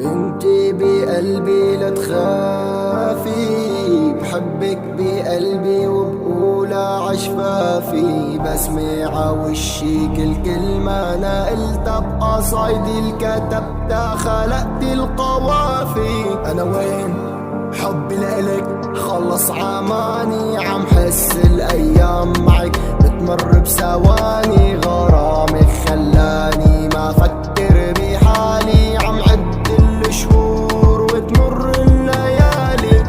انتي بقلبي لا تخافي، بحبك بقلبي وبقولها عشفافي، بسمع وشي كل كلمة انا قلتها بقصايدي اللي كتبتها خلقت القوافي. انا وين حبي لإلك خلص عماني، عم حس الايام معك بتمر بثواني، غرامك خلاني ما فكر بحالي، عم عد الشهور وتمر الليالي،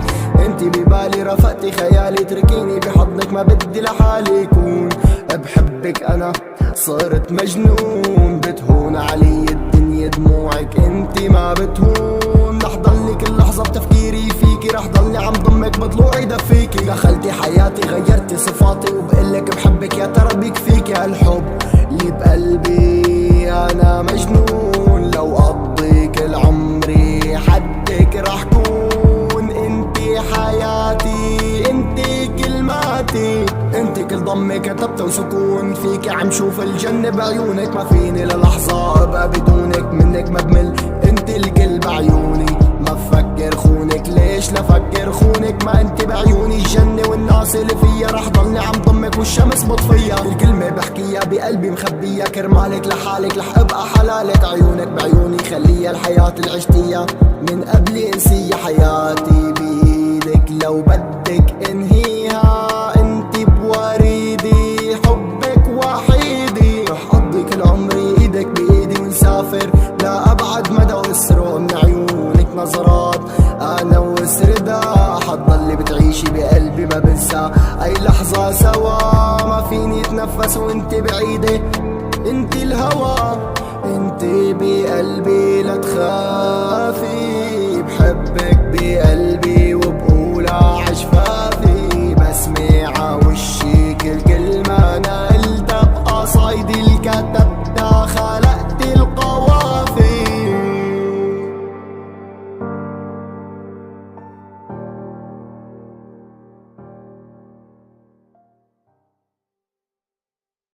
انتي ببالي رفقتي خيالي، تركيني بحضنك ما بدي لحالي كون، بحبك انا صرت مجنون، بتهون علي الدنيا دموعك انتي ما بتهون، رح ضلني كل لحظة بتفكيري فيكي، رح ضلني عم ضمك بطلوعي دفيكي، دخلتي حياتي غيرتي صفاتي، وبقلك بحبك يا ترى بيكفيكي هالحب اللي بقلبي انا مجنون، لو اقضي كل عمري حدك رح كون، انتي حياتي انتي كلماتي، انتي كل ضمة كتبت وسكون، فيكي عم شوف الجنة بعيونك، ما فيني للحظة ابقى بدونك، منك ما بمل انتي الكل بعيوني، ما بفكر خونك ليش لفكر خونك، ما انتي بعيوني الجنة والناس اللي فيها، رح ضلني عم ضمك والشمس بطفيها، الكلمة بحكيها بقلبي مخبيها، كرمالك لحالك رح ابقى حلالك، عيونك بعيوني خليها الحياة اللي عشتيها من قبل انسيها، حياتي بايدك لو بدك انهيها، انتي بوريدي حبك وحيدي، رح اقضي كل عمري ايدك بايدي ونسافر لأبعد مدى، واسرق من عيونك نظرات انا وسردها، حتضلي بتعيشي بقلبي ما بنسى اي لحظة سوا، ما فيني اتنفس وانتي بعيدة انتي الهوى، انتي بقلبي لا تخافي، بحبك بقلبي